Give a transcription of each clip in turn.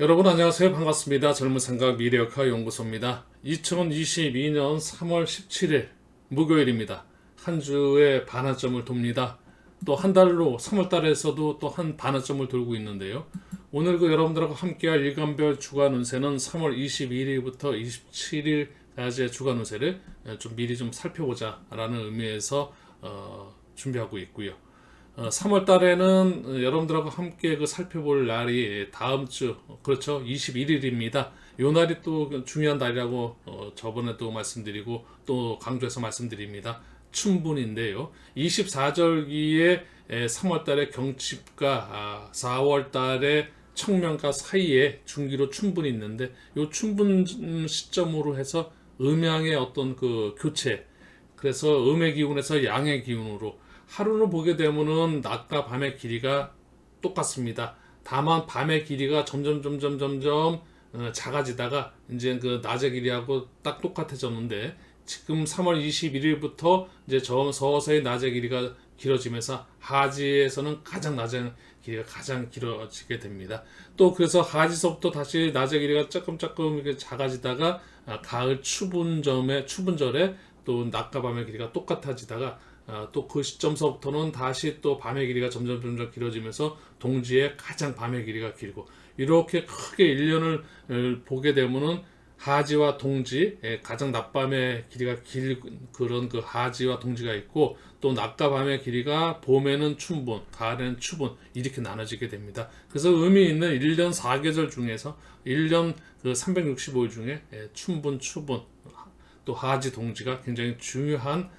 여러분 안녕하세요. 반갑습니다. 젊은 생각 미래역학 연구소입니다. 2022년 3월 17일 목요일입니다. 한 주의 반환점을 돕니다. 또 한 달로 3월 달에서도 또 한 반환점을 돌고 있는데요. 오늘 여러분들하고 함께할 일간별 주간 운세는 3월 22일부터 27일까지의 주간 운세를 좀 미리 좀 살펴보자 라는 의미에서 준비하고 있고요. 3월 달에는 여러분들하고 함께 살펴볼 날이 다음 주, 그렇죠. 21일입니다. 요 날이 또 중요한 날이라고 저번에도 말씀드리고 또 강조해서 말씀드립니다. 춘분인데요. 24절기에 3월 달에 경칩과 4월 달에 청명과 사이에 중기로 춘분이 있는데 요 춘분 시점으로 해서 음양의 어떤 그 교체, 그래서 음의 기운에서 양의 기운으로 하루를 보게 되면은 낮과 밤의 길이가 똑같습니다. 다만 밤의 길이가 점점 작아지다가 이제 그 낮의 길이하고 딱 똑같아졌는데 지금 3월 21일부터 이제 서서히 낮의 길이가 길어지면서 하지에서는 가장 낮은 길이가 가장 길어지게 됩니다. 또 그래서 하지서부터 다시 낮의 길이가 조금 이렇게 작아지다가 가을 추분절에 또 낮과 밤의 길이가 똑같아지다가 또 그 시점서부터는 다시 또 밤의 길이가 점점 길어지면서 동지의 가장 밤의 길이가 길고 이렇게 크게 1년을 보게 되면은 하지와 동지 가장 낮밤의 길이가 길 그런 그 하지와 동지가 있고 또 낮과 밤의 길이가 봄에는 춘분, 가을에는 추분 이렇게 나눠지게 됩니다. 그래서 의미 있는 1년 4계절 중에서 1년 그 365일 중에 춘분, 추분 또 하지, 동지가 굉장히 중요한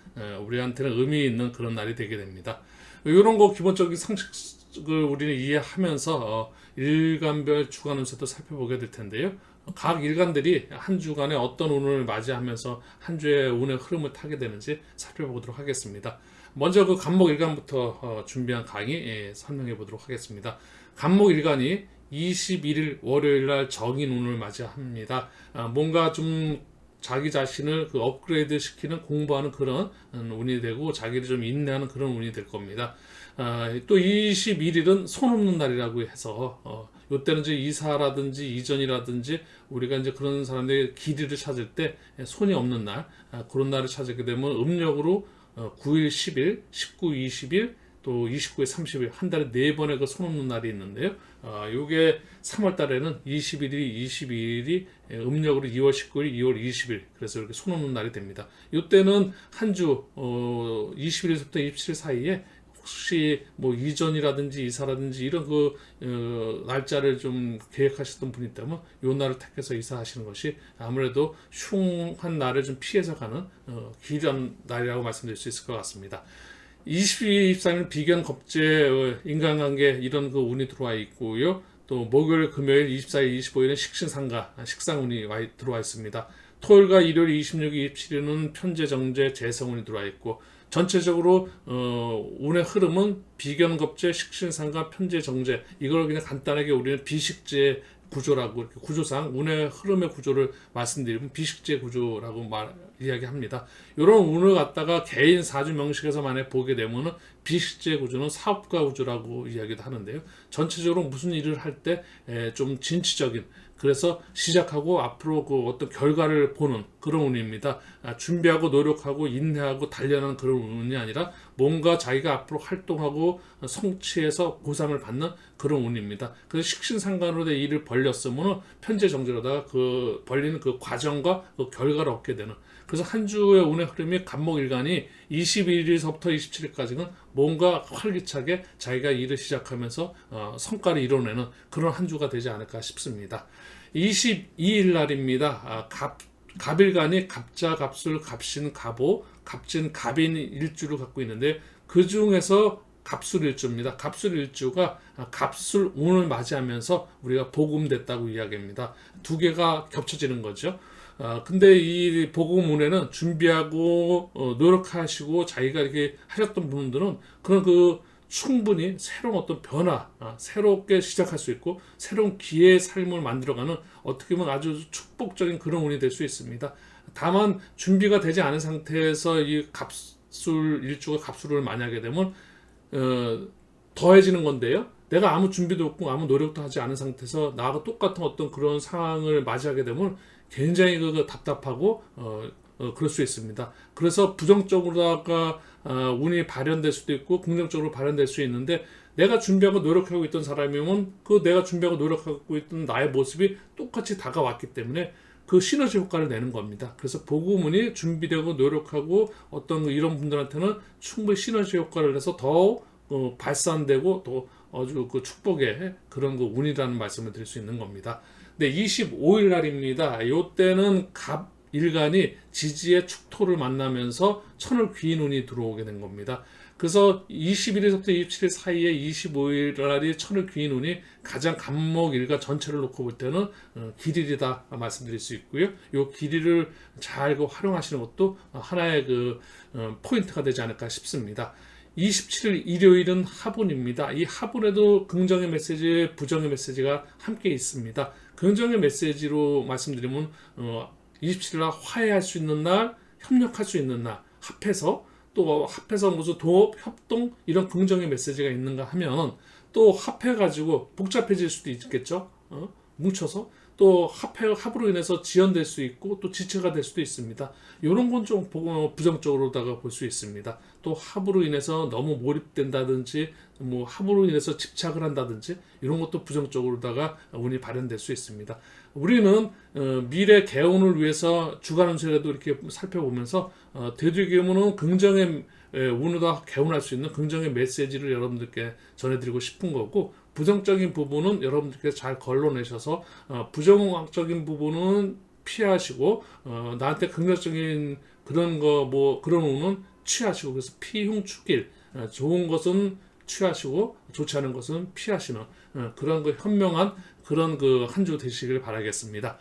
우리한테는 의미 있는 그런 날이 되게 됩니다. 이런 거 기본적인 상식을 우리는 이해하면서 일간별 주간 운세도 살펴보게 될 텐데요. 각 일간들이 한 주간에 어떤 운을 맞이하면서 한 주의 운의 흐름을 타게 되는지 살펴보도록 하겠습니다. 먼저 그 간목 일간부터 준비한 강의 설명해 보도록 하겠습니다. 간목 일간이 21일 월요일 날 정인 운을 맞이합니다. 뭔가 좀 자기 자신을 그 업그레이드 시키는 공부하는 그런 운이 되고 자기를 좀 인내하는 그런 운이 될 겁니다. 또 21일은 손 없는 날이라고 해서 이때는 이제 이사라든지 이전이라든지 우리가 이제 그런 사람들의 길이를 찾을 때 손이 없는 날 그런 날을 찾게 되면 음력으로 9일, 10일, 19, 20일 또 29일, 30일 한 달에 4번의 그 손 없는 날이 있는데요. 요게 3월 달에는 21일이 22일이 음력으로 2월 19일, 2월 20일 그래서 이렇게 손 없는 날이 됩니다. 이때는 한 주 21일부터 27일 사이에 혹시 뭐 이전이라든지 이사라든지 이런 그 날짜를 좀 계획하셨던 분이 있다면 요 날을 택해서 이사하시는 것이 아무래도 흉한 날을 좀 피해서 가는 길한 날이라고 말씀드릴 수 있을 것 같습니다. 22, 23일 비견 겁재 인간관계 이런 그 운이 들어와 있고요. 또 목요일, 금요일 24일, 25일은 식신상가 식상운이 들어와 있습니다. 토요일과 일요일 26, 27일은 편재, 정재, 재성운이 들어와 있고 전체적으로 운의 흐름은 비견 겁재, 식신상가, 편재, 정재 이걸 그냥 간단하게 우리는 비식재 구조라고 이렇게 구조상 운의 흐름의 구조를 말씀드리면 비식재 구조라고 이야기합니다. 이런 운을 갖다가 개인 사주 명식에서 만약 보게 되면은 비식재 구조는 사업가 구조라고 이야기도 하는데요. 전체적으로 무슨 일을 할 때 좀 진취적인 그래서 시작하고 앞으로 그 어떤 결과를 보는 그런 운입니다. 준비하고 노력하고 인내하고 단련하는 그런 운이 아니라 뭔가 자기가 앞으로 활동하고 성취해서 보상을 받는 그런 운입니다. 그래서 식신상간으로 내 일을 벌렸으면 편재 정제로다가 그 벌리는 그 과정과 그 결과를 얻게 되는 그래서 한 주의 운의 흐름이 간목일간이 21일서부터 27일까지는 뭔가 활기차게 자기가 일을 시작하면서 성과를 이뤄내는 그런 한 주가 되지 않을까 싶습니다. 22일 날입니다. 갑일간이 갑자, 갑술, 갑신, 갑오, 갑진, 갑인 일주를 갖고 있는데 그 중에서 갑술 일주입니다. 갑술 일주가 갑술 운을 맞이하면서 우리가 복음됐다고 이야기합니다. 두 개가 겹쳐지는 거죠. 근데 이 복음운에는 준비하고 노력하시고 자기가 이렇게 하셨던 분들은 그런 그 충분히 새로운 어떤 변화, 새롭게 시작할 수 있고 새로운 기회의 삶을 만들어가는 어떻게 보면 아주 축복적인 그런 운이 될 수 있습니다. 다만 준비가 되지 않은 상태에서 이 갑술 일주가 갑술을 만약에 되면 더해지는 건데요. 내가 아무 준비도 없고 아무 노력도 하지 않은 상태에서 나하고 똑같은 어떤 그런 상황을 맞이하게 되면 굉장히 답답하고 그럴 수 있습니다. 그래서 부정적으로다가 운이 발현될 수도 있고 긍정적으로 발현될 수 있는데, 내가 준비하고 노력하고 있던 사람이면 그 내가 준비하고 노력하고 있던 나의 모습이 똑같이 다가왔기 때문에 그 시너지 효과를 내는 겁니다. 그래서 보고문이 준비되고 노력하고 어떤 이런 분들한테는 충분히 시너지 효과를 내서 더욱 발산되고 또 아주 그 축복의 그런 그 운이라는 말씀을 드릴 수 있는 겁니다. 네, 25일 날입니다. 요때는 갑 일간이 지지의 축토를 만나면서 천을 귀인 운이 들어오게 된 겁니다. 그래서 21일부터 27일 사이에 25일 날이 천을 귀인 운이 가장 갑목 일간 전체를 놓고 볼 때는 길일이다 말씀드릴 수 있고요. 이 길이를 잘 활용하시는 것도 하나의 포인트가 되지 않을까 싶습니다. 27일 일요일은 화분입니다. 이 화분에도 긍정의 메시지, 부정의 메시지가 함께 있습니다. 긍정의 메시지로 말씀드리면 27일 날 화해할 수 있는 날, 협력할 수 있는 날, 합해서 무슨 도업, 협동 이런 긍정의 메시지가 있는가 하면 또 합해가지고 복잡해질 수도 있겠죠. 뭉쳐서 또 합으로 인해서 지연될 수 있고 또 지체가 될 수도 있습니다. 이런 건 좀 부정적으로다가 볼 수 있습니다. 또 합으로 인해서 너무 몰입된다든지 뭐 합으로 인해서 집착을 한다든지 이런 것도 부정적으로다가 운이 발현될 수 있습니다. 우리는 미래 개운을 위해서 주간 운세라도 이렇게 살펴보면서 되도록이면 긍정의 운으로 개운할 수 있는 긍정의 메시지를 여러분들께 전해드리고 싶은 거고, 부정적인 부분은 여러분들께서 잘 걸러내셔서 부정적인 부분은 피하시고 나한테 긍정적인 그런 그런 운은 취하시고, 그래서 피흉축일, 좋은 것은 취하시고 좋지 않은 것은 피하시는 그런 현명한 그런 한 주 되시길 바라겠습니다.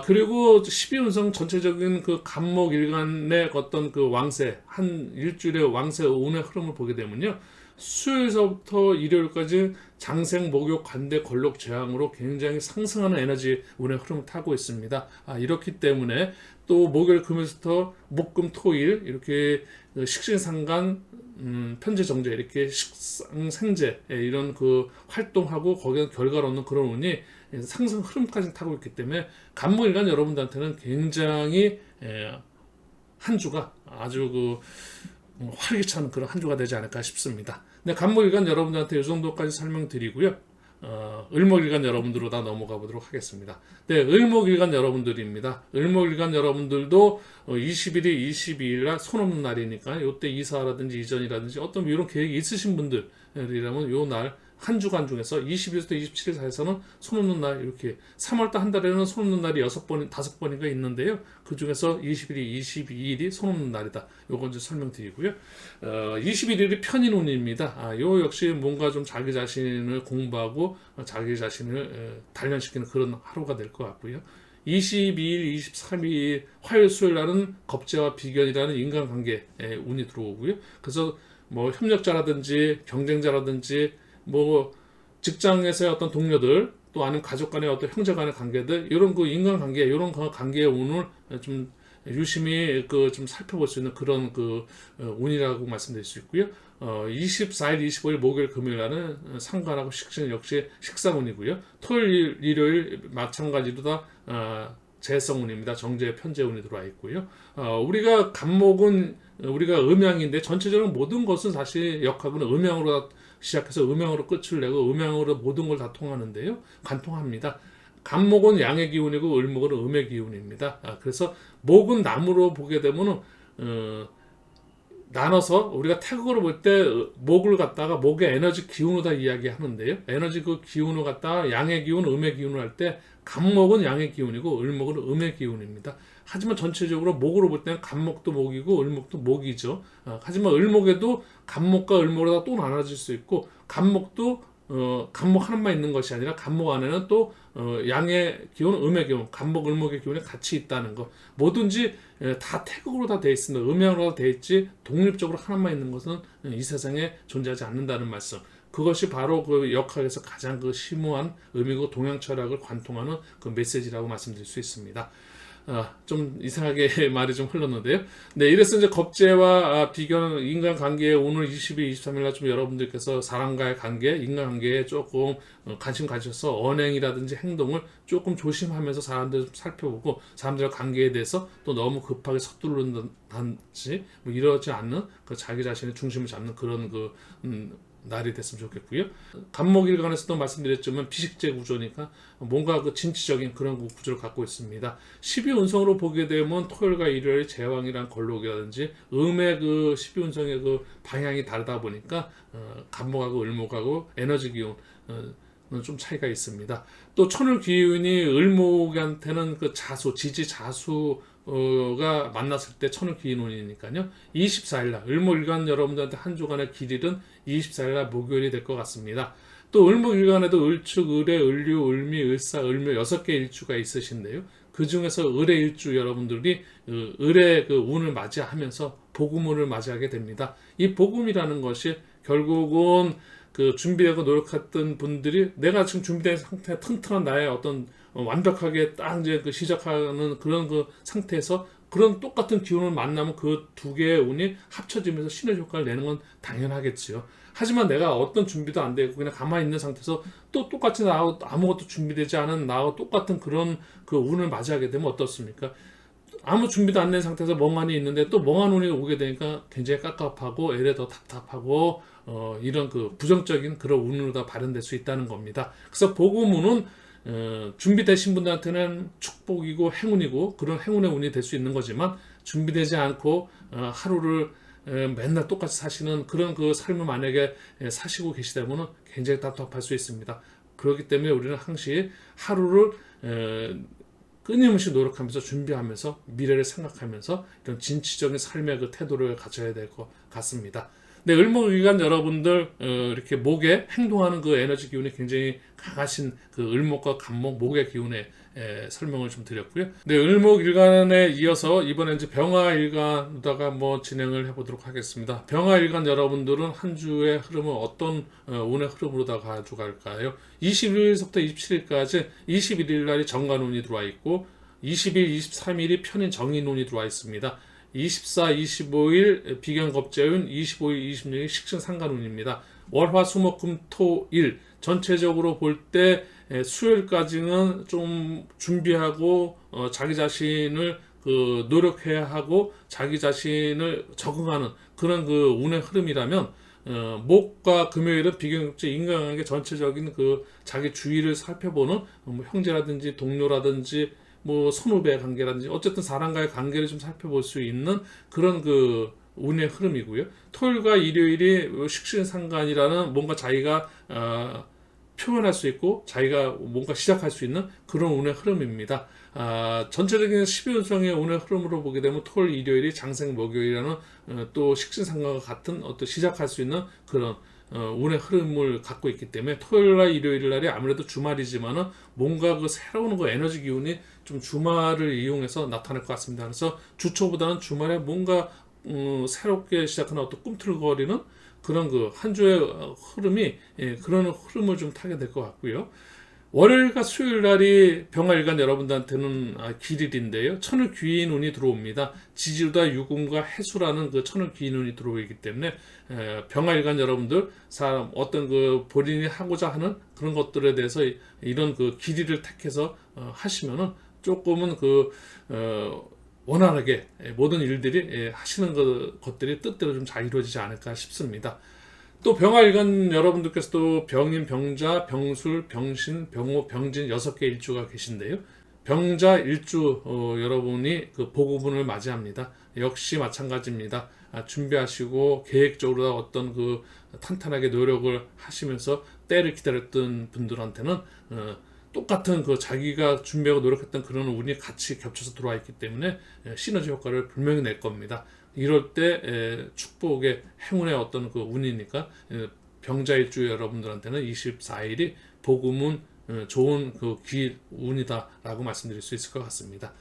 그리고 12운성 전체적인 갑목 일간의 어떤 왕세, 한 일주일의 왕세 운의 흐름을 보게 되면요. 수요일서부터 일요일까지 장생, 목욕, 관대, 걸록, 재앙으로 굉장히 상승하는 에너지 운의 흐름을 타고 있습니다. 이렇기 때문에 또 목요일, 금요일부터 목금, 토일 이렇게 식신상간, 편제정제 이렇게 식상생제 이런 활동하고 거기에 결과를 얻는 그런 운이 상승 흐름까지 타고 있기 때문에 간목일간 여러분들한테는 굉장히 한 주가 아주 활기찬 그런 한 주가 되지 않을까 싶습니다. 네, 간목일간 여러분들한테 이 정도까지 설명드리고요. 을목일간 여러분들로 다 넘어가 보도록 하겠습니다. 네, 을목일간 여러분들입니다. 을목일간 여러분들도 21일, 22일 날 손 없는 날이니까 이때 이사라든지 이전이라든지 어떤 이런 계획이 있으신 분들이라면 이 날 한 주간 중에서 20일부터 27일 사이에서는 손 없는 날, 이렇게 3월달 한 달에는 손 없는 날이 5번인가 있는데요. 그 중에서 21일, 22일이 손 없는 날이다. 요건 이제 설명드리고요. 21일이 편인운입니다. 요 역시 뭔가 좀 자기 자신을 공부하고 자기 자신을 단련시키는 그런 하루가 될 것 같고요. 22일, 23일 화요일, 수요일 날은 겁재와 비견이라는 인간관계에 운이 들어오고요. 그래서 협력자라든지 경쟁자라든지 직장에서의 어떤 동료들, 또 아니면 가족 간의 어떤 형제 간의 관계들, 이런 인간관계, 이런 관계의 운을 좀 유심히 좀 살펴볼 수 있는 그런 운이라고 말씀드릴 수 있고요. 24일, 25일 목요일, 금요일 날은 상관하고 식신 역시 식상운이고요. 토요일, 일요일 마찬가지로 다 재성운입니다. 정제, 편재운이 들어와 있고요. 우리가 간목은 우리가 음양인데 전체적으로 모든 것은 사실 역학은 음양으로 시작해서 음양으로 끝을 내고 음양으로 모든 걸 다 통하는데요. 관통합니다. 간목은 양의 기운이고 을목은 음의 기운입니다. 그래서 목은 나무로 보게 되면 나눠서 우리가 태극으로 볼 때 목을 갖다가 목의 에너지 기운으로 다 이야기하는데요. 에너지 기운을 갖다가 양의 기운, 음의 기운을 할 때 간목은 양의 기운이고 을목은 음의 기운입니다. 하지만 전체적으로 목으로 볼 때는 간목도 목이고 을목도 목이죠. 하지만 을목에도 간목과 을목으로 또 나눠질 수 있고, 간목도 간목 하나만 있는 것이 아니라 간목 안에는 또 양의 기운, 음의 기운, 간목, 을목의 기운이 같이 있다는 것. 뭐든지 다 태극으로 다 돼 있습니다. 음양으로 다 돼 있지 독립적으로 하나만 있는 것은 이 세상에 존재하지 않는다는 말씀. 그것이 바로 역학에서 가장 심오한 의미고 동양 철학을 관통하는 메시지라고 말씀드릴 수 있습니다. 좀 이상하게 말이 좀 흘렀는데요. 네, 이래서 이제 겁재와 비견 인간관계에 오늘 22, 23일 날 좀 여러분들께서 사람과의 관계, 인간관계에 조금 관심 가져서 언행이라든지 행동을 조금 조심하면서 사람들 좀 살펴보고 사람들과 관계에 대해서 또 너무 급하게 서두른다든지 뭐 이러지 않는 그 자기 자신의 중심을 잡는 그런 날이 됐으면 좋겠고요. 간목일간에서도 말씀드렸지만 비식재 구조니까 뭔가 그 진취적인 그런 구조를 갖고 있습니다. 12운성으로 보게 되면 토요일과 일요일 제왕이란 걸록이라든지 음의 그 12운성의 그 방향이 다르다 보니까 간목하고 을목하고 에너지 기운 좀 차이가 있습니다. 또 천을 기운이 을목한테는 그 자수, 지지 자수가 만났을 때 천을 기운이니까요. 24일날 을목일간 여러분들한테 한 주간의 길일은 24일날 목요일이 될 것 같습니다. 또 을목일간에도 을축, 을의, 을류, 을미, 을사, 을묘 6개 일주가 있으신데요. 그 중에서 을의 일주 여러분들이 을의 그 운을 맞이하면서 복음운을 맞이하게 됩니다. 이 복음이라는 것이 결국은 그 준비하고 노력했던 분들이 내가 지금 준비된 상태, 튼튼한 나의 어떤 완벽하게 딱 이제 그 시작하는 그런 그 상태에서 그런 똑같은 기운을 만나면 그 두 개의 운이 합쳐지면서 시너지 효과를 내는 건 당연하겠지요. 하지만 내가 어떤 준비도 안 되고 그냥 가만히 있는 상태에서 또 똑같이 나하고 아무것도 준비되지 않은 나하고 똑같은 그런 그 운을 맞이하게 되면 어떻습니까? 아무 준비도 안 된 상태에서 멍하니 있는데 또 멍한 운이 오게 되니까 굉장히 깝깝하고 애래 더 답답하고 이런 그 부정적인 그런 운으로 다 발현될 수 있다는 겁니다. 그래서 복음운은 준비되신 분들한테는 축복이고 행운이고 그런 행운의 운이 될 수 있는 거지만 준비되지 않고 하루를 맨날 똑같이 사시는 그런 그 삶을 만약에 사시고 계시다면 굉장히 답답할 수 있습니다. 그렇기 때문에 우리는 항시 하루를 끊임없이 노력하면서 준비하면서 미래를 생각하면서 이런 진취적인 삶의 그 태도를 가져야 될 것 같습니다. 네, 을목일간 여러분들 이렇게 목에 행동하는 그 에너지 기운이 굉장히 강하신 그 을목과 간목, 목의 기운에 설명을 좀 드렸고요. 네, 을목일간에 이어서 이번에 이제 병화일간으로다가 뭐 진행을 해보도록 하겠습니다. 병화일간 여러분들은 한 주의 흐름은 어떤 운의 흐름으로다가 가져갈까요? 21일부터 27일까지 21일 날이 정관운이 들어와 있고 20일, 23일이 편인 정인운이 들어와 있습니다. 24, 25일 비견겁재운, 25일, 26일 식신상간운입니다. 월화, 수목, 금, 토, 일 전체적으로 볼 때 수요일까지는 좀 준비하고 자기 자신을 그 노력해야 하고 자기 자신을 적응하는 그런 그 운의 흐름이라면 목과 금요일은 비견급제 인간관계 전체적인 그 자기 주위를 살펴보는 뭐 형제라든지 동료라든지 뭐 선후배 관계라든지 어쨌든 사람과의 관계를 좀 살펴볼 수 있는 그런 그 운의 흐름이고요. 토요일과 일요일이 식신상간이라는 뭔가 자기가 표현할 수 있고 자기가 뭔가 시작할 수 있는 그런 운의 흐름입니다. 전체적인 12운성의 운의 흐름으로 보게 되면 토요일, 일요일이 장생, 목요일이라는 또 식신상간과 같은 어떤 시작할 수 있는 그런 운의 흐름을 갖고 있기 때문에 토요일과 일요일 날이 아무래도 주말이지만은 뭔가 그 새로운 그 에너지 기운이 좀 주말을 이용해서 나타날 것 같습니다. 그래서 주초보다는 주말에 뭔가 새롭게 시작하는 어떤 꿈틀거리는 그런 그 한 주의 흐름이 그런 흐름을 좀 타게 될 것 같고요. 월요일과 수요일 날이 병화일간 여러분들한테는 길일인데요. 천을 귀인 운이 들어옵니다. 지지로다 유금과 해수라는 그 천을 귀인 운이 들어오기 때문에 병화일간 여러분들 사람 어떤 그 본인이 하고자 하는 그런 것들에 대해서 이런 그 길이를 택해서 하시면은 조금은 그 원활하게 모든 일들이 하시는 것들이 뜻대로 좀 잘 이루어지지 않을까 싶습니다. 또 병화일간 여러분들께서도 병인, 병자, 병술, 병신, 병호, 병진 6개 일주가 계신데요. 병자 일주 여러분이 그 복우분을 맞이합니다. 역시 마찬가지입니다. 준비하시고 계획적으로 어떤 그 탄탄하게 노력을 하시면서 때를 기다렸던 분들한테는 똑같은 그 자기가 준비하고 노력했던 그런 운이 같이 겹쳐서 들어와 있기 때문에 시너지 효과를 분명히 낼 겁니다. 이럴 때 축복의 행운의 어떤 그 운이니까 병자일주 여러분들한테는 24일이 복음은 좋은 그 길 운이다라고 말씀드릴 수 있을 것 같습니다.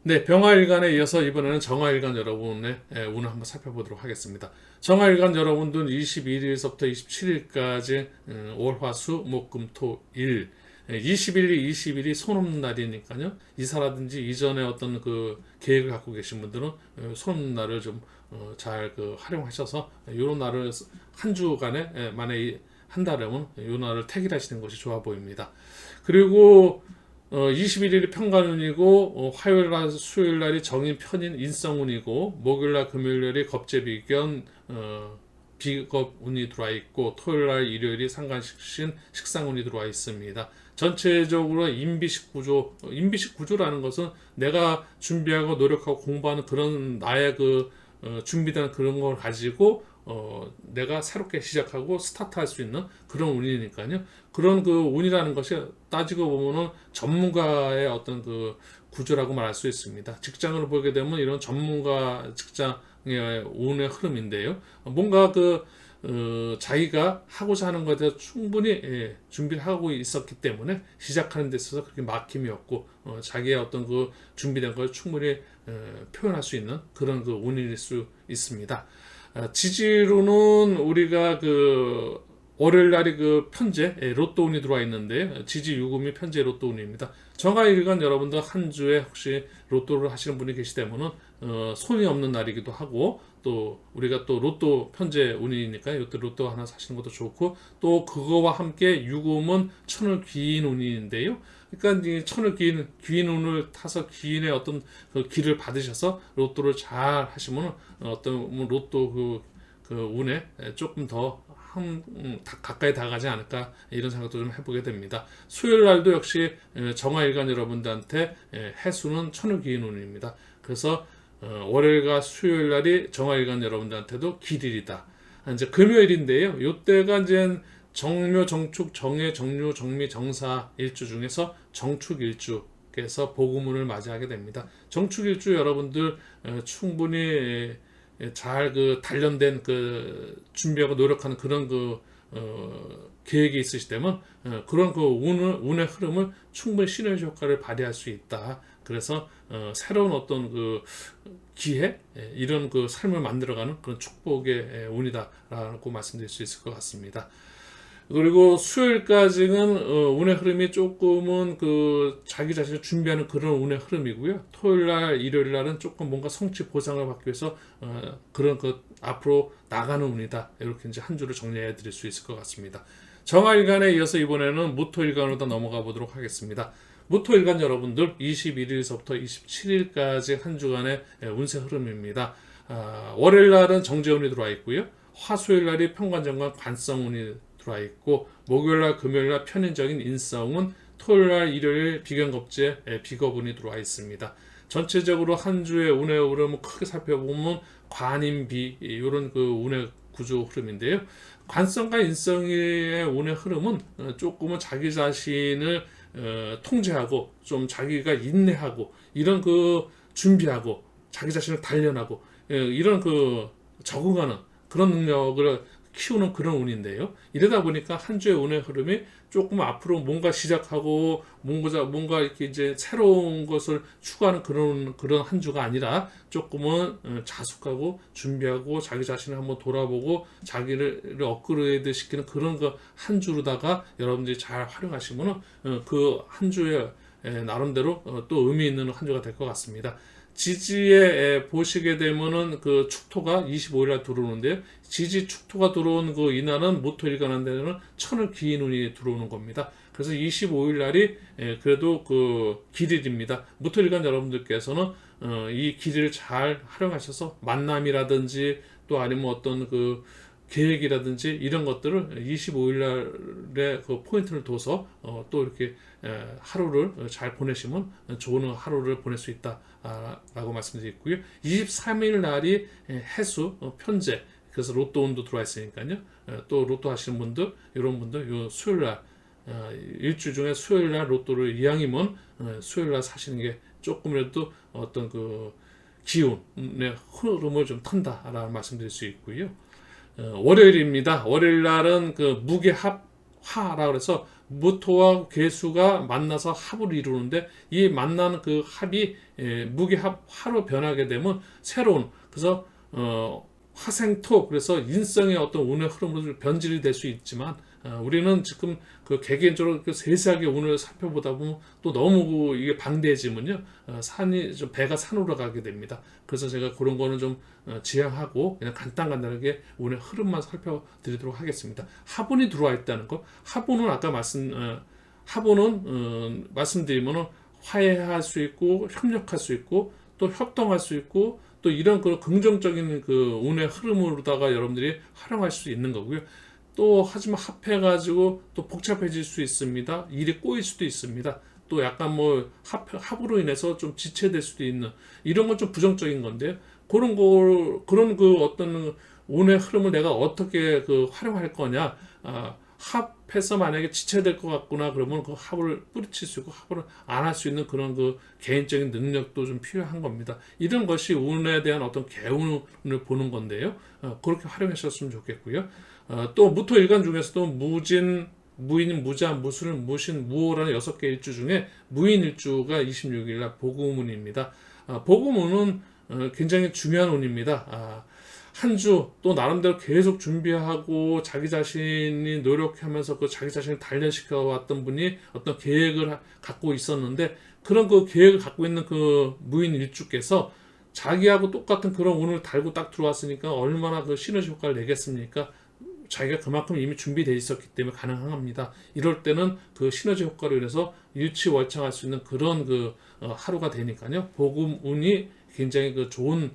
네, 병화일간에 이어서 이번에는 정화일간 여러분의 운을 한번 살펴보도록 하겠습니다. 정화일간 여러분들은 21일서부터 27일까지 월화수 목금토일 20일이 20일이 손 없는 날이니까요. 이사라든지 이전에 어떤 그 계획을 갖고 계신 분들은 손 없는 날을 좀 잘 활용하셔서 이런 날을 한 주간에 만에 한다면 이 날을 택일하시는 것이 좋아 보입니다. 그리고 21일이 평관운이고 화요일날 수요일날이 정인 편인 인성운이고 목요일날 금요일날이 겁재비견 비겁운이 들어와 있고 토요일날 일요일이 상관식신 식상운이 들어와 있습니다. 전체적으로 인비식 구조라는 것은 내가 준비하고 노력하고 공부하는 그런 나의 준비된 그런 걸 가지고 내가 새롭게 시작하고 스타트할 수 있는 그런 운이니까요. 그런 운이라는 것이 따지고 보면은 전문가의 어떤 구조라고 말할 수 있습니다. 직장을 보게 되면 이런 전문가 직장의 운의 흐름인데요. 뭔가 자기가 하고자 하는 것에 대해서 충분히 준비를 하고 있었기 때문에 시작하는 데 있어서 그렇게 막힘이 없고 자기의 어떤 준비된 걸 충분히 표현할 수 있는 그런 운일 수 있습니다. 지지로는 우리가 월요일 날이 편제 로또 운이 들어와 있는데 지지 유금이 편제 로또 운입니다. 정화일간 여러분들 한 주에 혹시 로또를 하시는 분이 계시다면은 손이 없는 날이기도 하고 또 우리가 또 로또 편제 운이니까 이것도 로또 하나 사시는 것도 좋고 또 그거와 함께 유금은 천을 귀인 운인데요. 그러니까 이 천을 귀인 운을 타서 귀인의 어떤 길을 받으셔서 로또를 잘 하시면 어떤 로또 운에 조금 더 가까이 다가가지 않을까 이런 생각도 좀 해보게 됩니다. 수요일 날도 역시 정화일간 여러분들한테 해수는 천을 귀인 운입니다. 그래서 월요일과 수요일 날이 정화일간 여러분들한테도 길일이다. 이제 금요일인데요. 이때가 이제 정묘, 정축, 정해, 정류, 정미, 정사 일주 중에서 정축 일주께서 복음운을 맞이하게 됩니다. 정축 일주 여러분들 충분히 잘 단련된 준비하고 노력하는 그런 계획이 있으시다면 그런 운의 흐름을 충분히 시너지 효과를 발휘할 수 있다. 그래서 새로운 어떤 기회 이런 삶을 만들어가는 그런 축복의 운이다라고 말씀드릴 수 있을 것 같습니다. 그리고 수요일까지는 운의 흐름이 조금은 자기 자신을 준비하는 그런 운의 흐름이고요. 토요일날, 일요일날은 조금 뭔가 성취 보상을 받기 위해서 그런 앞으로 나가는 운이다. 이렇게 이제 한 주를 정리해 드릴 수 있을 것 같습니다. 정화일간에 이어서 이번에는 무토일간으로 넘어가 보도록 하겠습니다. 무토일간 여러분들 21일서부터 27일까지 한 주간의 운세 흐름입니다. 월요일날은 정제운이 들어와 있고요. 화수요일날이 평관정관 관성운이 들어와 있고 목요일날 금요일날 편인적인 인성운 토요일날 일요일 비견겁제 비겁운이 들어와 있습니다. 전체적으로 한 주의 운의 흐름을 크게 살펴보면 관인비 이런 운의 구조 흐름인데요. 관성과 인성의 운의 흐름은 조금은 자기 자신을 통제하고 좀 자기가 인내하고 이런 준비하고 자기 자신을 단련하고 이런 적응하는 그런 능력을 키우는 그런 운인데요. 이러다 보니까 한 주의 운의 흐름이 조금 앞으로 뭔가 시작하고 뭔가 이렇게 이제 새로운 것을 추구하는 그런 한 주가 아니라 조금은 자숙하고 준비하고 자기 자신을 한번 돌아보고 자기를 업그레이드 시키는 그런 한 주로다가 여러분들이 잘 활용하시면 그 한 주에 나름대로 또 의미 있는 한 주가 될 것 같습니다. 지지에 보시게 되면은 축토가 25일날 들어오는데요. 지지 축토가 들어온 이날은 무토일간한 데는 천을 귀인 운이 들어오는 겁니다. 그래서 25일날이 그래도 길일입니다. 무토일간 여러분들께서는 이 길이를 잘 활용하셔서 만남이라든지 또 아니면 어떤 계획이라든지 이런 것들을 25일날에 포인트를 둬서 또 이렇게 하루를 잘 보내시면 좋은 하루를 보낼 수 있다라고 말씀드리고요. 23일 날이 해수 편제 그래서 로또 운도 들어와 있으니까요. 또 로또 하시는 분들 이런 분들 요 수요일날 일주 중에 수요일날 로또를 이왕이면 수요일날 사시는 게 조금이라도 어떤 기운의 흐름을 좀 탄다라는 말씀드릴 수 있고요. 월요일입니다. 월요일 날은 무게합화라고 해서 무토와 괴수가 만나서 합을 이루는데 이 만나는 합이 무게합화로 변하게 되면 새로운 그래서 화생토 그래서 인성의 어떤 운의 흐름으로 변질이 될 수 있지만 우리는 지금 그 개개인적으로 그 세세하게 오늘 살펴보다 보면 또 너무 이게 방대해지면요, 산이 좀 배가 산으로 가게 됩니다. 그래서 제가 그런 거는 좀 지양하고 그냥 간단하게 오늘 흐름만 살펴드리도록 하겠습니다. 하본이 들어와 있다는 거, 하본은 아까 말씀드리면은 화해할 수 있고 협력할 수 있고 또 협동할 수 있고 또 이런 그 긍정적인 그 운의 흐름으로다가 여러분들이 활용할 수 있는 거고요. 또 하지만 합해가지고 또 복잡해질 수 있습니다. 일이 꼬일 수도 있습니다. 또 약간 뭐 합으로 인해서 좀 지체될 수도 있는 이런 건 좀 부정적인 건데요. 그런 그 어떤 운의 흐름을 내가 어떻게 그 활용할 거냐. 합해서 만약에 지체될 것 같구나 그러면 그 합을 뿌리칠 수 있고 합을 안 할 수 있는 그런 그 개인적인 능력도 좀 필요한 겁니다. 이런 것이 운에 대한 어떤 개운을 보는 건데요. 그렇게 활용하셨으면 좋겠고요. 또 무토일간 중에서도 무진, 무인, 무자, 무술, 무신, 무호라는 6개 일주 중에 무인 일주가 26일 날 복음운입니다. 복음운은 굉장히 중요한 운입니다. 한 주 또 나름대로 계속 준비하고 자기 자신이 노력하면서 그 자기 자신을 단련시켜 왔던 분이 어떤 계획을 갖고 있었는데 그런 그 계획을 갖고 있는 그 무인 일주께서 자기하고 똑같은 그런 운을 달고 딱 들어왔으니까 얼마나 그 시너지 효과를 내겠습니까? 자기가 그만큼 이미 준비되어 있었기 때문에 가능합니다. 이럴 때는 그 시너지 효과로 인해서 일치월창할 수 있는 그런 그 하루가 되니까요. 복음 운이 굉장히 그 좋은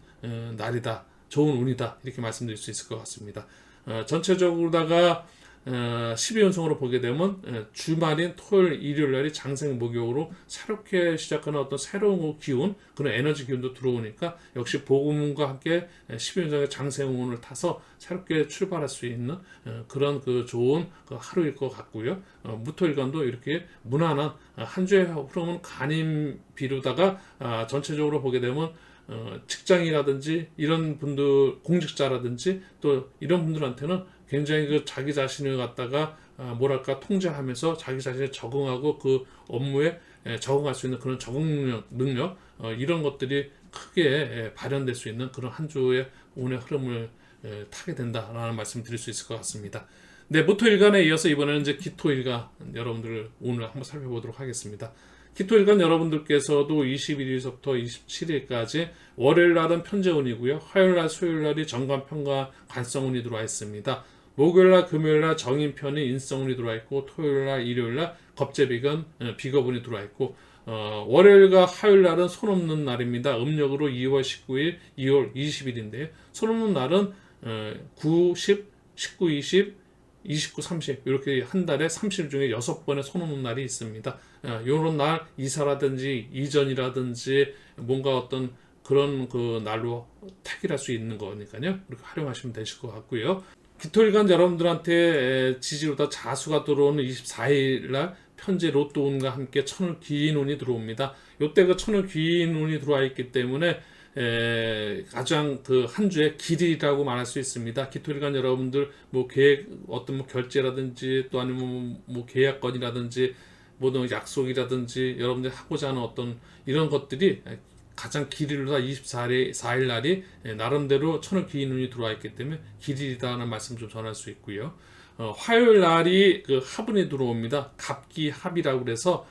날이다. 좋은 운이다. 이렇게 말씀드릴 수 있을 것 같습니다. 전체적으로다가 12연성으로 보게 되면 주말인 토요일, 일요일 날이 장생 목욕으로 새롭게 시작하는 어떤 새로운 기운, 그런 에너지 기운도 들어오니까 역시 복음과 함께 12연성의 장생운을 타서 새롭게 출발할 수 있는 그런 그 좋은 그 하루일 것 같고요. 무토일간도 이렇게 무난한 한 주의 흐름은 간임비로다가 전체적으로 보게 되면 직장이라든지 이런 분들, 공직자라든지 또 이런 분들한테는 굉장히 그 자기 자신을 갖다가 뭐랄까 통제하면서 자기 자신에 적응하고 그 업무에 적응할 수 있는 그런 적응 능력 이런 것들이 크게 발현될 수 있는 그런 한 주의 운의 흐름을 타게 된다라는 말씀 드릴 수 있을 것 같습니다. 네, 무토일간에 이어서 이번에는 이제 기토일간 여러분들을 오늘 한번 살펴보도록 하겠습니다. 기토일간 여러분들께서도 21일서부터 27일까지 월요일 날은 편재운이고요. 화요일 날, 수요일 날이 정관편과 관성운이 들어와 있습니다. 목요일 날, 금요일 날 정인편이 인성운이 들어와 있고 토요일 날, 일요일 날 겁재비건 비겁운이 들어와 있고 월요일과 화요일 날은 손 없는 날입니다. 음력으로 2월 19일, 2월 20일인데요. 손 없는 날은 9, 10, 19, 20, 29, 30 이렇게 한 달에 30일 중에 6번의 손 없는 날이 있습니다. 이런 날 이사라든지 이전이라든지 뭔가 어떤 그런 그 날로 택일할 수 있는 거니까요. 이렇게 활용하시면 되실 것 같고요. 기토일간 여러분들한테 지지로다 자수가 들어오는 24일 날 편제 로또운과 함께 천을 귀인 운이 들어옵니다. 이때 그 천을 귀인 운이 들어와 있기 때문에 가장 그 한 주의 길이라고 말할 수 있습니다. 기토일간 여러분들 뭐 계획 어떤 뭐 결제라든지 또 아니면 뭐 계약건이라든지 모든 약속이라든지 여러분들이 하고자 하는 어떤 이런 것들이 가장 길이로다 24일 날이 나름대로 천을 귀인 운이 들어와 있기 때문에 길이다는 말씀 좀 전할 수 있고요. 화요일 날이 그 합운이 들어옵니다. 갑기합이라고 그래서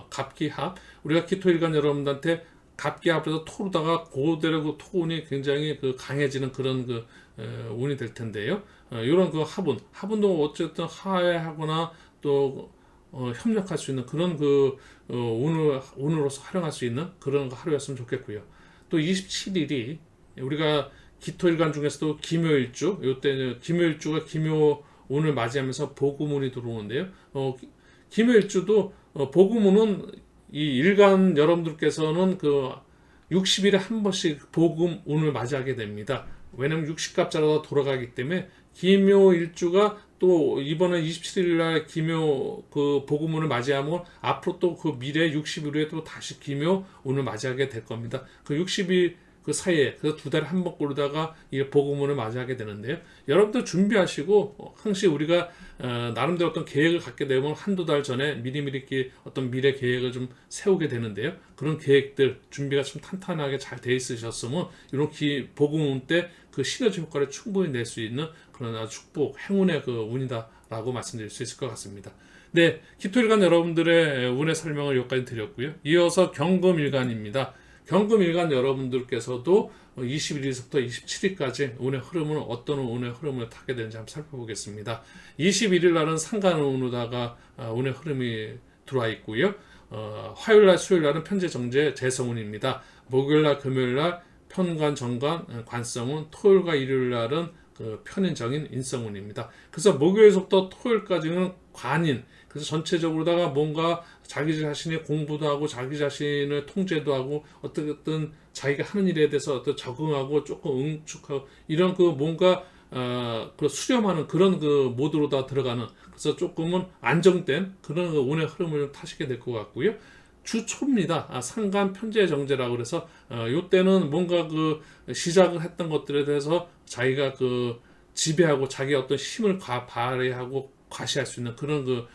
갑기합 우리가 기토일간 여러분들한테 갑기합에서 토로다가 그대로 그 토운이 굉장히 그 강해지는 그런 그 운이 될 텐데요. 이런 그 합운도 어쨌든 화해하거나 또 협력할 수 있는 그런 그 운으로서 활용할 수 있는 그런 하루였으면 좋겠고요. 또 27일이 우리가 기토일간 중에서도 기묘일주, 이때 기묘일주가 기묘운을 맞이하면서 복음운이 들어오는데요. 기묘일주도 복음운은 이 일간 여러분들께서는 그 60일에 한 번씩 복음운을 맞이하게 됩니다. 왜냐면 60갑자로 돌아가기 때문에 기묘일주가 또 이번에 27일 날 기묘 그 복음운을 맞이하면 앞으로 또 그 미래 60일 후에 또 다시 기묘운을 맞이하게 될 겁니다. 그 60일 그 사이에 그 두 달에 한 번 꼴다가 이 복음운을 맞이하게 되는데요. 여러분들 준비하시고 항상 우리가 나름대로 어떤 계획을 갖게 되면 한두 달 전에 미리미리 어떤 미래 계획을 좀 세우게 되는데요. 그런 계획들 준비가 좀 탄탄하게 잘 돼 있으셨으면 이런 복음운 때 그 시너지 효과를 충분히 낼 수 있는 그런 아주 축복, 행운의 그 운이다라는 라고 말씀드릴 수 있을 것 같습니다. 네, 기토일간 여러분들의 운의 설명을 여기까지 드렸고요. 이어서 경금일간입니다. 경금일간 여러분들께서도 21일부터 27일까지 운의 흐름은 어떤 운의 흐름을 타게 되는지 한번 살펴보겠습니다. 21일 날은 상간운으로다가 운의 흐름이 들어와 있고요. 화요일날, 수요일날은 편재, 정제, 재성운입니다. 목요일날, 금요일날 편관, 정관, 관성운, 토요일과 일요일날은 그 편인, 정인, 인성운입니다. 그래서 목요일부터 토요일까지는 관인, 그래서 전체적으로다가 뭔가 자기 자신의 공부도 하고 자기 자신의 통제도 하고 어떤 자기가 하는 일에 대해서 어떤 적응하고 조금 응축하고 이런 그 뭔가 그 수렴하는 그런 그 모드로 다 들어가는, 그래서 조금은 안정된 그런 그 운의 흐름을 타시게 될 것 같고요. 주초입니다. 상간 편재 정제라고 그래서 요때는 뭔가 그 시작을 했던 것들에 대해서 자기가 그 지배하고 자기 어떤 힘을 발휘하고 과시할 수 있는 그런 그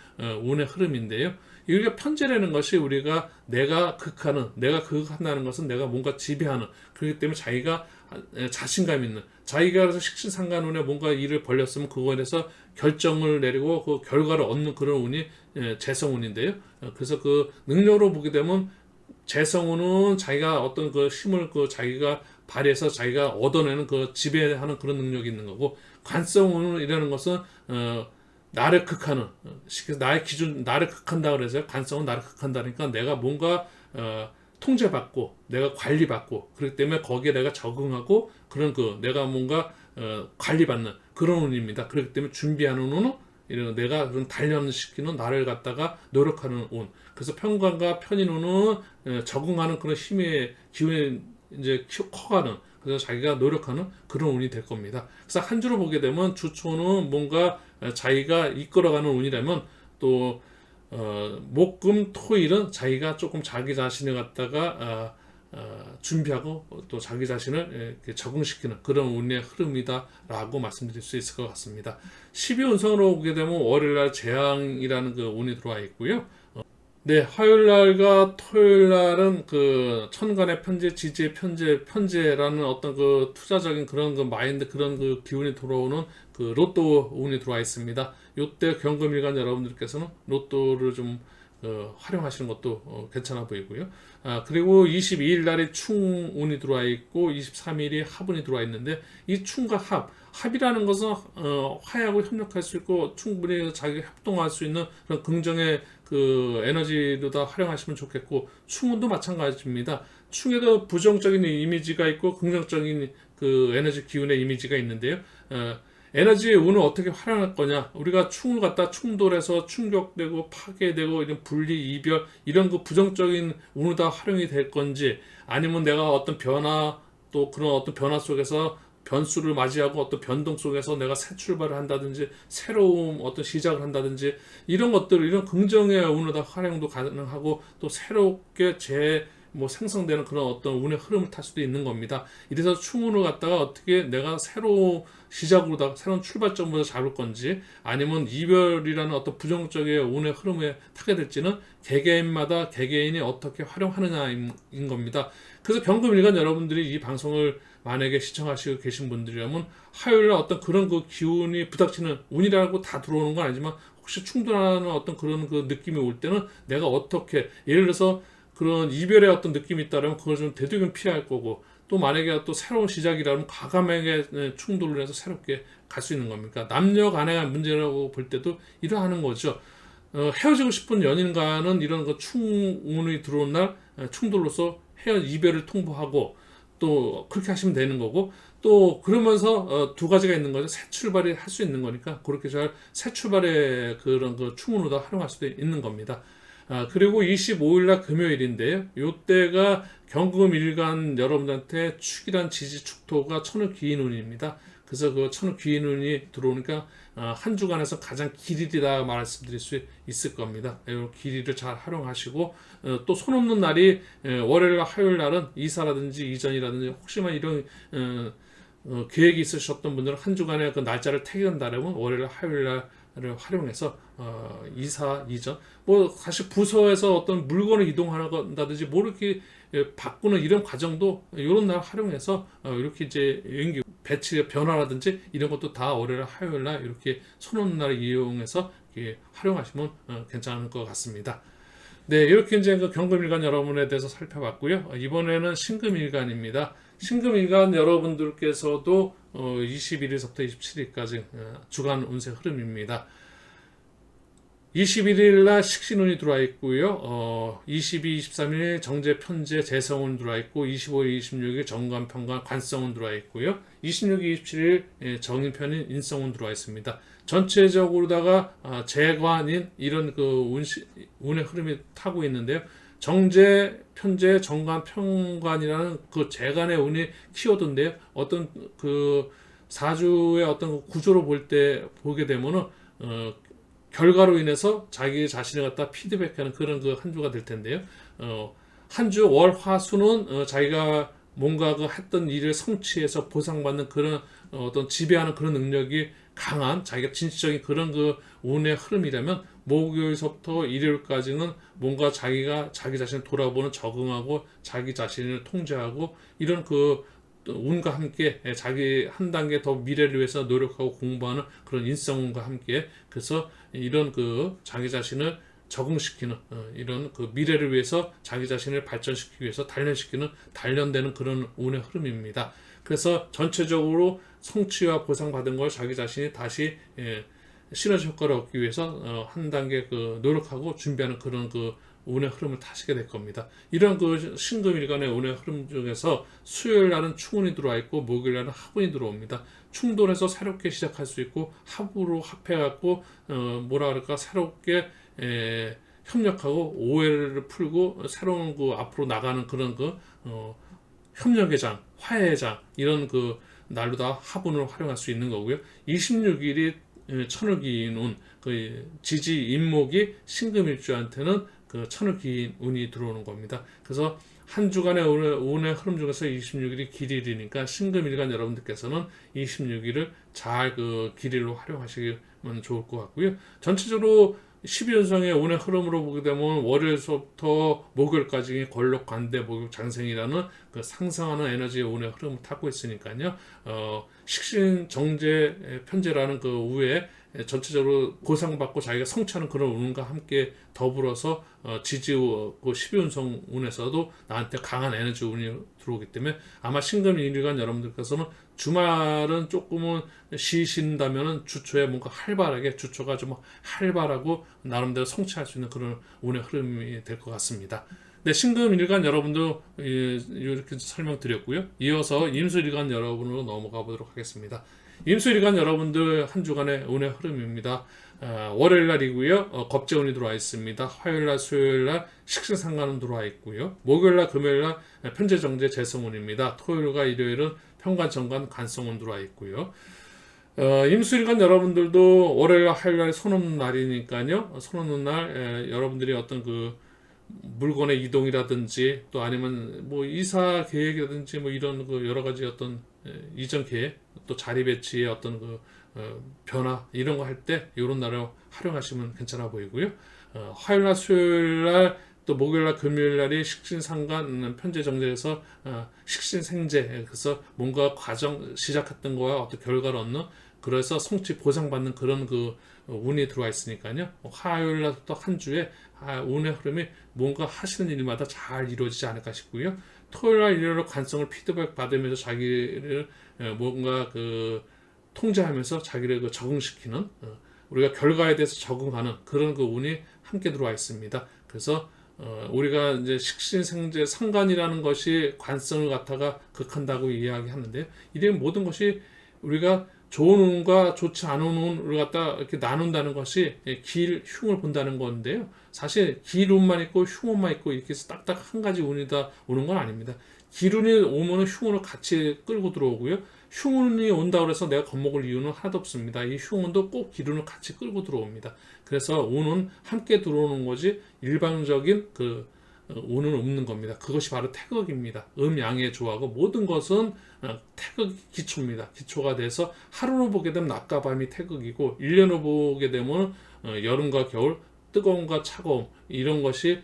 운의 흐름인데요. 이게 편재라는 것이 우리가 내가 극한다는 것은 내가 뭔가 지배하는, 그렇기 때문에 자기가 자신감 있는, 자기가 그래서 식신상간운에 뭔가 일을 벌렸으면 그거에 대해서 결정을 내리고 그 결과를 얻는 그런 운이 재성운인데요. 그래서 그 능력으로 보게 되면 재성운은 자기가 어떤 그 힘을 그 자기가 발휘해서 자기가 얻어내는 그 지배하는 그런 능력이 있는 거고, 관성운이라는 것은 나를 극하는, 나의 기준, 나를 극한다 그래서 관성은 나를 극한다니까 내가 뭔가 통제받고 내가 관리받고, 그렇기 때문에 거기에 내가 적응하고 그런 그 내가 뭔가 관리받는 그런 운입니다. 그렇기 때문에 준비하는 운은 이런 내가 그런 단련시키는 나를 갖다가 노력하는 운. 그래서 편관과 편인운은 적응하는 그런 힘의 기운이 이제 커가는, 그래서 자기가 노력하는 그런 운이 될 겁니다. 그래서 한 주로 보게 되면 주초는 뭔가 자기가 이끌어가는 운이라면, 또 목금 토일은 자기가 조금 자기 자신을 갖다가 준비하고 또 자기 자신을 적응시키는 그런 운의 흐름이다라고 말씀드릴 수 있을 것 같습니다. 12운성으로 보게 되면 월요일날 재앙이라는 그 운이 들어와 있고요. 네, 화요일날과 토요일날은 그 천간의 편재, 지지의 편재라는 어떤 그 투자적인 그런 그 마인드, 그런 그 기운이 들어오는 그 로또 운이 들어와 있습니다. 요때 경금일간 여러분들께서는 로또를 좀 활용하시는 것도 괜찮아 보이고요. 그리고 22일 날에 충운이 들어와 있고 23일이 합운이 들어와 있는데, 이 충과 합이라는 것은 화해하고 협력할 수 있고 충분히 자기가 협동할 수 있는 그런 긍정의 그 에너지도 다 활용하시면 좋겠고, 충운도 마찬가지입니다. 충에도 부정적인 이미지가 있고 긍정적인 그 에너지 기운의 이미지가 있는데요. 에너지의 운을 어떻게 활용할 거냐, 우리가 충을 갖다 충돌해서 충격되고 파괴되고 이런 분리, 이별, 이런 그 부정적인 운을 다 활용이 될 건지, 아니면 내가 어떤 변화, 또 그런 어떤 변화 속에서 변수를 맞이하고 어떤 변동 속에서 내가 새 출발을 한다든지 새로운 어떤 시작을 한다든지, 이런 것들, 이런 긍정의 운을 다 활용도 가능하고 또 새롭게 생성되는 그런 어떤 운의 흐름을 탈 수도 있는 겁니다. 이래서 충운을 갖다가 어떻게 내가 새로운 시작으로다 새로운 출발점으로 잡을 건지, 아니면 이별이라는 어떤 부정적인 운의 흐름에 타게 될지는 개개인마다 개개인이 어떻게 활용하느냐인 겁니다. 그래서 경금일간 여러분들이 이 방송을 만약에 시청하시고 계신 분들이라면 화요일날 어떤 그런 그 기운이 부닥치는 운이라고 다 들어오는 건 아니지만, 혹시 충돌하는 어떤 그런 그 느낌이 올 때는 내가 어떻게, 예를 들어서 그런 이별의 어떤 느낌이 있다면 그걸 좀 되도록 피할 거고, 또 만약에 또 새로운 시작이라면 과감하게 충돌을 해서 새롭게 갈 수 있는 겁니까? 남녀 간의 문제라고 볼 때도 이러하는 거죠. 헤어지고 싶은 연인과는 이런 그 충운이 들어온 날 충돌로서 이별을 통보하고, 또 그렇게 하시면 되는 거고, 또 그러면서 두 가지가 있는 거죠. 새 출발이 할 수 있는 거니까 그렇게 잘 새 출발의 그런 그 충운으로 활용할 수도 있는 겁니다. 그리고 25일날 금요일인데요. 요때가 경금일간 여러분들한테 축이란 지지 축토가 천을 기인운입니다. 그래서 그 천을 기인운이 들어오니까 한 주간에서 가장 길이다 말씀드릴 수 있을 겁니다. 이 길이를 잘 활용하시고, 또 손 없는 날이 월요일과 화요일날은 이사라든지 이전이라든지 혹시나 이런 계획이 있으셨던 분들은 한 주간의 그 날짜를 택한다면 월요일 화요일날 활용해서 이사 이전 뭐 사실 부서에서 어떤 물건을 이동한다든지 뭐 이렇게 바꾸는 이런 과정도 이런 날 활용해서 이렇게 이제 연기 배치의 변화라든지 이런 것도 다 월요일 화요일 날 이렇게 손오는 날 이용해서 이렇게 활용하시면 괜찮을 것 같습니다. 네, 이렇게 이제 그 경금일간 여러분에 대해서 살펴봤고요. 이번에는 신금일간입니다. 신금일간 여러분들께서도 21일서부터 27일까지 주간 운세 흐름입니다. 21일 날 식신운이 들어와 있고요. 22, 23일 정제, 편제, 재성운 들어와 있고 25일, 26일 정관, 편관, 관성운 들어와 있고요. 26일, 27일 정인편인 인성운 들어와 있습니다. 전체적으로다가 재관인 이런 그 운의 흐름이 타고 있는데요. 정제, 편제, 정관, 편관이라는 그 재간의 운이 키워드인데요. 어떤 그 사주의 어떤 구조로 보게 되면은 결과로 인해서 자기 자신을 갖다 피드백하는 그런 그 한 주가 될 텐데요. 한 주 월, 화, 수는 자기가 뭔가 그 했던 일을 성취해서 보상받는 그런 어떤 지배하는 그런 능력이 강한 자기가 진취적인 그런 그 운의 흐름이라면 목요일서부터 일요일까지는 뭔가 자기가 자기 자신을 돌아보는 적응하고 자기 자신을 통제하고 이런 그 운과 함께 자기 한 단계 더 미래를 위해서 노력하고 공부하는 그런 인성운과 함께 그래서 이런 그 자기 자신을 적응시키는 이런 그 미래를 위해서 자기 자신을 발전시키기 위해서 단련되는 그런 운의 흐름입니다. 그래서 전체적으로 성취와 보상받은 걸 자기 자신이 다시 시너지 효과를 얻기 위해서 한 단계 그 노력하고 준비하는 그런 그 운의 흐름을 타시게 될 겁니다. 이런 그 신금일간의 운의 흐름 중에서 수요일 날은 충운이 들어와 있고 목요일 날은 합운이 들어옵니다. 충돌해서 새롭게 시작할 수 있고 합으로 합해갖고 뭐라 그럴까 새롭게 협력하고 오해를 풀고 새로운 그 앞으로 나가는 그런 그 협력의 장, 화해의 장 이런 그 날로 다 합운을 활용할 수 있는 거고요. 26일이 천을기인 운, 그 지지 임목이 신금일주한테는 그 천을기인 운이 들어오는 겁니다. 그래서 한 주간의 운의 흐름 중에서 26일이 길일이니까 신금일간 여러분들께서는 26일을 잘 그 길일로 활용하시면 좋을 것 같고요. 전체적으로 12연성의 운의 흐름으로 보게 되면 월요일서부터 목요일까지 권력, 관대, 목욕, 장생이라는 그 상승하는 에너지의 운의 흐름을 타고 있으니까요. 식신, 정제, 편제라는 그 우에 전체적으로 보상받고 자기가 성취하는 그런 운과 함께 더불어서 지지우 12운성 운에서도 나한테 강한 에너지 운이 들어오기 때문에 아마 신금일간 여러분들께서는 주말은 조금은 쉬신다면은 주초에 뭔가 활발하게 주초가 좀 활발하고 나름대로 성취할 수 있는 그런 운의 흐름이 될 것 같습니다. 네, 신금일간 여러분도 이렇게 설명드렸고요. 이어서 임수일간 여러분으로 넘어가 보도록 하겠습니다. 임수일간 여러분들 한 주간의 운의 흐름입니다. 월요일 날이고요. 겁재운이 들어와 있습니다. 화요일 날, 수요일 날 식신상관운 들어와 있고요. 목요일 날, 금요일 날 편제정제 재성운입니다. 토요일과 일요일은 편관, 정관, 관성운 들어와 있고요. 임수일간 여러분들도 월요일 날, 화요일 날 손없는 날이니까요. 손없는 날 여러분들이 어떤 그 물건의 이동이라든지 또 아니면 뭐 이사 계획이라든지 뭐 이런 그 여러 가지 어떤 이전 계획 또 자리 배치의 어떤 그 변화 이런 거 할 때 이런 날을 활용하시면 괜찮아 보이고요. 화요일 날 수요일 날 또 목요일 날 금요일 날이 식신상관 편제 정제에서 식신생제 그래서 뭔가 과정 시작했던 거와 어떤 결과를 얻는 그래서 성취 보상받는 그런 그 운이 들어와 있으니까요. 화요일 날부터 한 주에 운의 흐름이 뭔가 하시는 일마다 잘 이루어지지 않을까 싶고요. 토요일 날 일요일 관성을 피드백 받으면서 자기를 뭔가 그 통제하면서 자기를 그 적응시키는 우리가 결과에 대해서 적응하는 그런 그 운이 함께 들어와 있습니다. 그래서 우리가 이제 식신생제 상관이라는 것이 관성을 갖다가 극한다고 이야기하는데요. 이런 모든 것이 우리가 좋은 운과 좋지 않은 운을 갖다 이렇게 나눈다는 것이 길, 흉을 본다는 건데요. 사실 길 운만 있고 흉 운만 있고 이렇게 해서 딱딱 한 가지 운이다 오는 건 아닙니다. 길 운이 오면 흉 운을 같이 끌고 들어오고요. 흉 운이 온다고 해서 내가 겁먹을 이유는 하나도 없습니다. 이 흉 운도 꼭 길 운을 같이 끌고 들어옵니다. 그래서 운은 함께 들어오는 거지 일방적인 그 운은 없는 겁니다. 그것이 바로 태극입니다. 음양의 조화고 모든 것은 태극 기초입니다. 기초가 돼서 하루로 보게 되면 낮과 밤이 태극이고 1년으로 보게 되면 여름과 겨울, 뜨거움과 차가움 이런 것이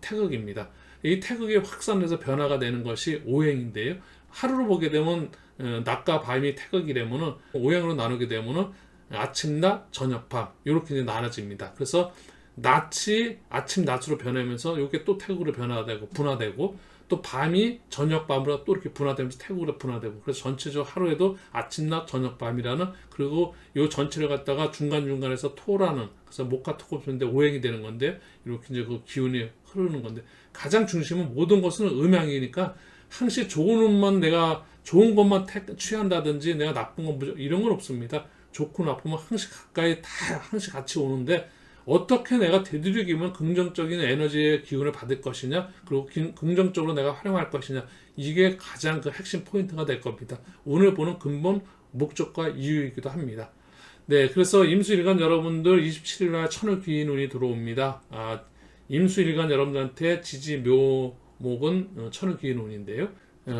태극입니다. 이 태극이 확산해서 변화가 되는 것이 오행인데요. 하루로 보게 되면 낮과 밤이 태극이라면은 오행으로 나누게 되면은 아침, 낮, 저녁, 밤 이렇게 이제 나눠집니다. 그래서 낮이 아침, 낮으로 변하면서 이게 또 태극으로 변화되고 분화되고 또 밤이 저녁, 밤으로 또 이렇게 분화되면서 태극으로 분화되고 그래서 전체적으로 하루에도 아침, 낮, 저녁, 밤이라는 그리고 이 전체를 갖다가 중간중간에서 토라는 그래서 목화 토금인데 오행이 되는 건데 이렇게 이제 그 기운이 흐르는 건데 가장 중심은 모든 것은 음양이니까 항시 좋은 운만 내가 좋은 것만 취한다든지 내가 나쁜 건 이런 건 없습니다. 좋고 나쁘면 항시 가까이 다 항시 같이 오는데 어떻게 내가 되도록이면 긍정적인 에너지의 기운을 받을 것이냐 그리고 긍정적으로 내가 활용할 것이냐 이게 가장 그 핵심 포인트가 될 겁니다. 오늘 보는 근본 목적과 이유이기도 합니다. 네, 그래서 임수일간 여러분들 27일 날 천을귀인운이 들어옵니다. 임수일간 여러분들한테 지지묘목은 천을귀인운인데요.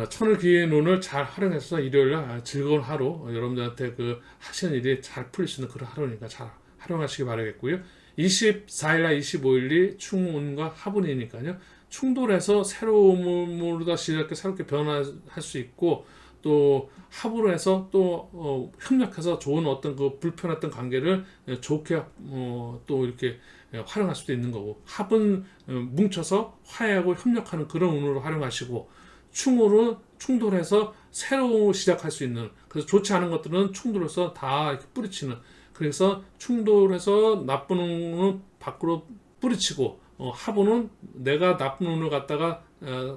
천을귀인운을 잘 활용해서 일요일날 즐거운 하루 여러분들한테 그 하시는 일이 잘 풀릴 수 있는 그런 하루니까 잘 활용하시기 바라겠고요. 24일날 25일이 충운과 합운이니까요. 충돌해서 새로움으로 시작해 새롭게 변화할 수 있고 또 합으로 해서 또 협력해서 좋은 어떤 그 불편했던 관계를 좋게 또 이렇게 활용할 수도 있는 거고 합은 뭉쳐서 화해하고 협력하는 그런 운으로 활용하시고 충으로 충돌해서 새로 시작할 수 있는 그래서 좋지 않은 것들은 충돌해서 다 이렇게 뿌리치는 그래서 충돌해서 나쁜 운은 밖으로 뿌리치고 합운은 내가 나쁜 운을 갖다가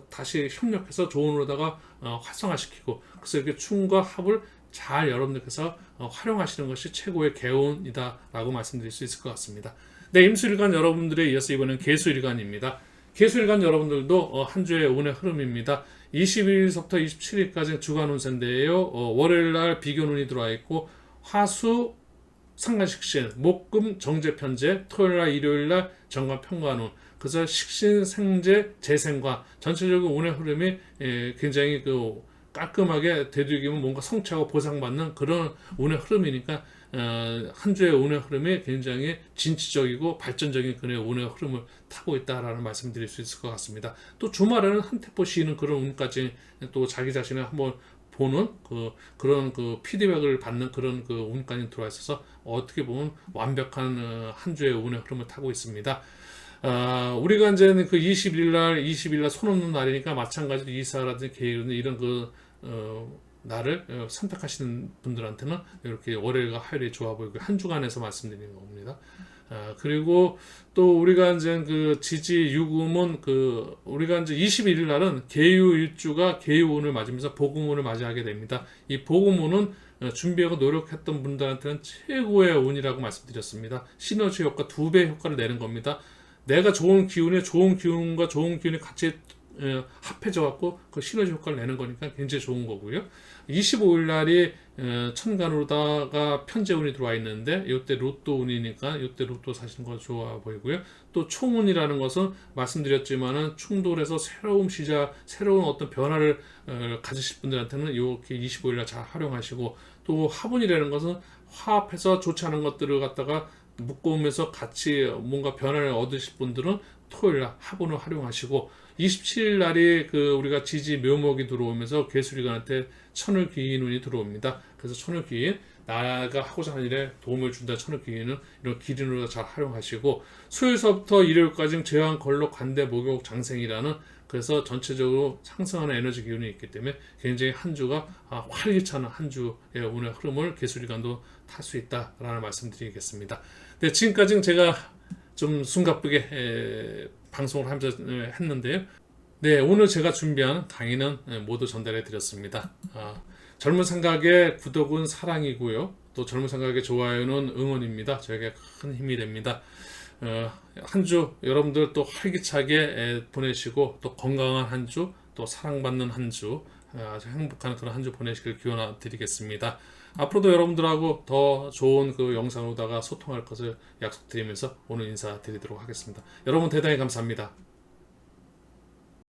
다시 협력해서 좋은 운으로다가 활성화시키고 그래서 이렇게 충과 합을 잘 여러분들께서 활용하시는 것이 최고의 개운이다 라고 말씀드릴 수 있을 것 같습니다. 네, 임수일간 여러분들에 이어서 이번엔 개수일간입니다. 개수일간 여러분들도 한 주의 운의 흐름입니다. 22일서부터 27일까지 주간 운세인데요. 월요일날 비견운이 들어와 있고 화수 상간식신, 목금 정제편제, 토요일날 일요일날 정관 평관운 그래서 식신, 생재, 재생관 전체적인 운의 흐름이 굉장히 그 깔끔하게 되도록이면 뭔가 성취하고 보상받는 그런 운의 흐름이니까 한 주의 운의 흐름이 굉장히 진취적이고 발전적인 그런 운의 흐름을 타고 있다라는 말씀드릴 수 있을 것 같습니다. 또 주말에는 한템포 쉬는 그런 운까지 또 자기 자신을 한번 보는 그런 피드백을 받는 그런 그 운까지 들어와 있어서 어떻게 보면 완벽한 한 주의 운의 흐름을 타고 있습니다. 우리가 이제는 그 20일 날 손 없는 날이니까 마찬가지로 이사라든지 계획 이런 날을 선택하시는 분들한테는 이렇게 월요일과 화요일이 좋아 보이고 한 주간에서 말씀드리는 겁니다. 그리고 또 우리가 이제 그 지지 유금은 우리가 이제 21일 날은 계유일주가 계유운을 맞으면서 복음운을 맞이하게 됩니다. 이 복음운은 준비하고 노력했던 분들한테는 최고의 운이라고 말씀드렸습니다. 시너지 효과 2배 효과를 내는 겁니다. 내가 좋은 기운에 좋은 기운과 좋은 기운이 같이 합해져 갖고 그 시너지 효과를 내는 거니까 굉장히 좋은 거고요. 25일 날이 천간으로다가 편재운이 들어와 있는데 이때 로또 운이니까 이때 로또 사시는 거 좋아 보이고요. 또 총운이라는 것은 말씀드렸지만은 충돌해서 새로운 시작, 새로운 어떤 변화를 가지실 분들한테는 이렇게 25일 날 잘 활용하시고 또 합운이라는 것은 화합해서 좋지 않은 것들을 갖다가 묶어오면서 같이 뭔가 변화를 얻으실 분들은 토요일날 합운을 활용하시고 27일 날이 우리가 지지 묘목이 들어오면서 개수일간한테 천을귀인운이 들어옵니다. 그래서 천을귀인 나가 하고자 하는 일에 도움을 준다. 천을귀인은 이런 기린으로 잘 활용하시고 수요일서부터 일요일까지는 제왕 걸록 관대 목욕 장생이라는 그래서 전체적으로 상승하는 에너지 기운이 있기 때문에 굉장히 한 주가 활기찬 한 주의 운의 흐름을 개수일간도 탈 수 있다라는 말씀드리겠습니다. 네, 지금까지는 제가 좀 숨가쁘게 방송을 하면서 했는데요. 네, 오늘 제가 준비한 강의는 모두 전달해 드렸습니다. 젊은 생각의 구독은 사랑이고요. 또 젊은 생각의 좋아요는 응원입니다. 저에게 큰 힘이 됩니다. 한 주 여러분들 또 활기차게 보내시고 또 건강한 한 주, 또 사랑받는 한 주, 아주 행복한 그런 한 주 보내시길 기원 드리겠습니다. 앞으로도 여러분들하고 더 좋은 그 영상으로다가 소통할 것을 약속드리면서 오늘 인사드리도록 하겠습니다. 여러분 대단히 감사합니다.